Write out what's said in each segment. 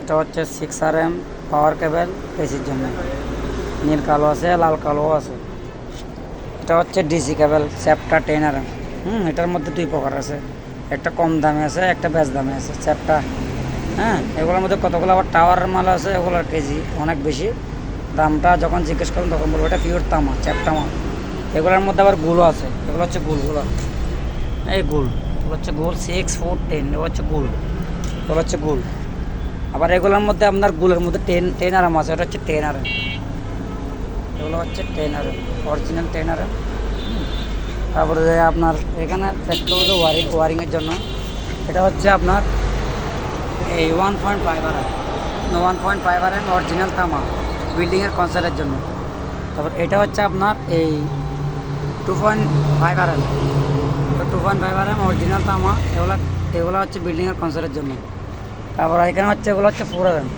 এটা হচ্ছে 6RM পাওয়ার কেবল এসির জন্য, নীল কালো আছে, লাল কালোও আছে। এটা হচ্ছে ডিসি কেবল চ্যাপ্টার 10RM। এটার মধ্যে দুই প্রকার আছে, একটা কম দামে আছে, একটা বেশ দামে আছে চ্যাপ্টার। এগুলোর মধ্যে কতগুলো আবার টাওয়ারের মাল আছে, ওগুলোর কেজি অনেক বেশি। দামটা যখন জিজ্ঞেস করুন তখন বলবো এটা পিওর তামা, চ্যাপ্টা মাল। এগুলোর মধ্যে আবার গুলো আছে, এগুলো হচ্ছে গুলগুলো, এই গুল, এগুলো হচ্ছে গুল 6, 4, 10, এগুলো হচ্ছে গুল, এগুলো হচ্ছে গুল। আবার এগুলোর মধ্যে আপনার গুলের মধ্যে 10RM আছে, এটা হচ্ছে 10RM। এগুলো হচ্ছে 10RM, অরিজিনাল 10RM। তারপরে আপনার এখানে দেখতে হবে ওয়ারিংয়ের জন্য, এটা হচ্ছে আপনার এই 1.5RM, 1.5RM অরিজিনাল তামা বিল্ডিংয়ের কনসার্টের জন্য। তারপর এটা হচ্ছে আপনার এই 2.5RM, 2.5RM অরিজিনাল তামা, এগুলো হচ্ছে বিল্ডিংয়ের কনসার্টের জন্য। তারপর এখানে হচ্ছে এগুলো হচ্ছে 4RM,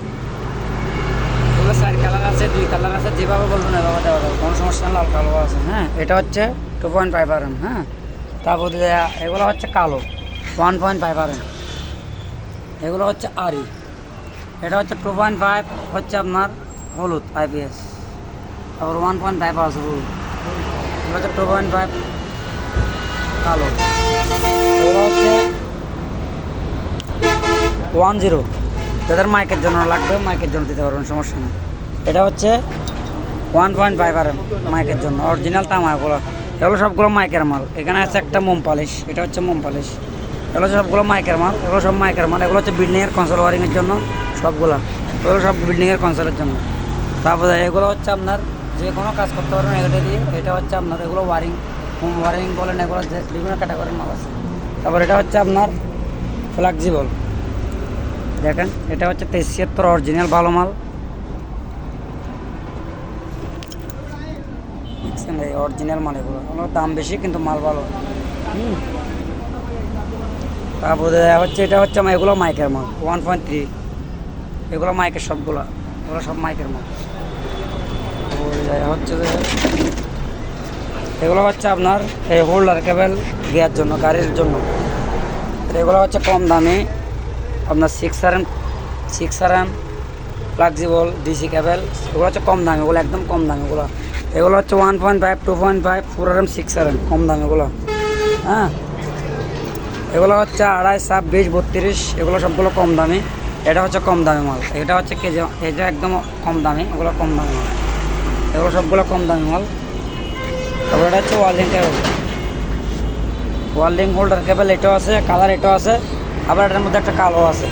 এগুলো 4 কালার আছে, 2 কালার আছে, যেভাবে বলবেন এভাবে দেওয়া যাবে, কোনো সমস্যা নেই। লাল কালো আছে। এটা হচ্ছে 2.5RM। তারপর এগুলো হচ্ছে কালো 1.5RM, এগুলো হচ্ছে আরি। এটা হচ্ছে 2.5, হচ্ছে আপনার হলুদ IPS। তারপর 1.5 আছে হলুদ, এগুলো হচ্ছে 2.5 কালো। এগুলো হচ্ছে 10, যাদের মাইকের জন্য লাগবে মাইকের জন্য দিতে পারবেন, সমস্যা নেই। এটা হচ্ছে 1.5RM মাইকের জন্য অরিজিনাল তামা। এগুলো সবগুলো মাইকের মাল। এখানে আছে একটা মোম পালিশ, এটা হচ্ছে মোম পালিশ। এগুলো সবগুলো মাইকের মাল, এগুলো সব মাইকের মাল। এগুলো হচ্ছে বিল্ডিংয়ের কনসোল ওয়ারিংয়ের জন্য সবগুলো, এগুলো সব বিল্ডিংয়ের কনসোলের জন্য। তারপরে এগুলো হচ্ছে আপনার যে কোনো কাজ করতে পারবেন এগুলো দিয়ে। এটা হচ্ছে আপনার এগুলো ওয়ারিং, হোম ওয়ারিং বলেন, এগুলো বিভিন্ন ক্যাটাগরির মাল আছে। তারপর এটা হচ্ছে আপনার ফ্লেক্সিবল, দেখেন এটা হচ্ছে 73 অরিজিনাল ভালো মাল, অরিজিনাল মাল। এগুলো দাম বেশি কিন্তু মাল ভালো। তারপরে হচ্ছে এটা হচ্ছে এগুলো মাইকের মাল 1.3, এগুলো মাইকের সবগুলো, এগুলো সব মাইকের মাল। হচ্ছে এগুলো হচ্ছে আপনার এই হোল্ডার কেবল দেওয়ার জন্য গাড়ির জন্য। এগুলো হচ্ছে কম দামে আপনার 6RM ফ্লেক্সিবল ডিসি কেবল, এগুলো হচ্ছে কম দামে, এগুলো একদম কম দামে। এগুলো হচ্ছে 1.5, 2.5, 4RM, 6RM কম দামে এগুলো। এগুলো হচ্ছে 2.5, 26, 32, এগুলো সবগুলো কম দামে। এটা হচ্ছে কম দামি মাল, এটা হচ্ছে কেজি, এটা একদম কম দামি, এগুলো কম দামি মাল, এগুলো সবগুলো কম দামি মাল। তারপর এটা হচ্ছে ওয়ার্ল্ডিং কেবল, ওয়ার্ল্ডিং হোল্ডার কেবল, এটাও আছে কালার, এটাও আছে, আবার এটার মধ্যে একটা কালো আছে।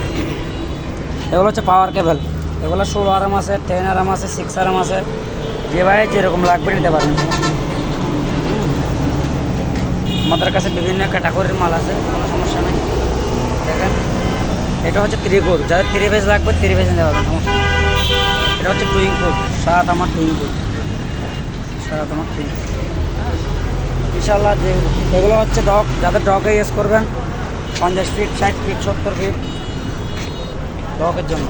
এগুলো হচ্ছে পাওয়ার কেবল, এগুলো 16RM আছে, 10RM আছে, 6RM আছে, যে ভাই যেরকম লাগবে নিতে পারেন। আমাদের কাছে বিভিন্ন ক্যাটাগরির মাল আছে, কোনো সমস্যা নেই। দেখেন এটা হচ্ছে 3 কোর, যাদের 3 পেজ লাগবে 3 পেজ নিতে পারবেন, সমস্যা নেই। এটা হচ্ছে টুইং কোর, 7 আমার টুইং কোর, 7 আমার টুইং। ইনশাল্লাহ যে এগুলো হচ্ছে ডগ, যাদের ডগে ইউজ করবেন 50 ফিট, 60 ফিট, 70 ফিট ডগের জন্য।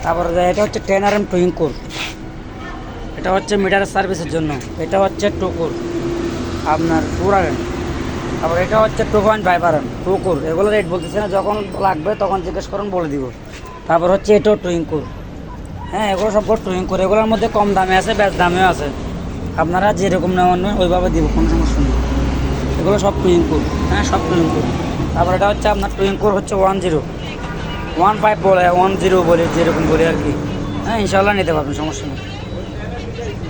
তারপরে এটা হচ্ছে 10RM টুইং কোর, এটা হচ্ছে মিটার সার্ভিসের জন্য। এটা হচ্ছে 2 কোর আপনার 4RM। তারপর এটা হচ্ছে 2.5RM 2 কোর, এগুলো রেট বলতেছে না, যখন লাগবে তখন জিজ্ঞেস করুন বলে দিব। তারপর হচ্ছে এটাও টুইং কোর, এগুলো সব টুইং কোর। এগুলোর মধ্যে কম দামে আছে, বেশ দামেও আছে, আপনারা যেরকম নেওয়ার নয় ওইভাবে দিব, কোনো সমস্যা নেই। এগুলো সব টুইং কোর, সব টুইং কোর। তারপর এটা হচ্ছে আপনার টুইং কোর হচ্ছে 10, 15 বলে, 10 বলে, যেরকম বলে আর কি। ইনশাল্লাহ নিতে পারবেন, সমস্যা নেই।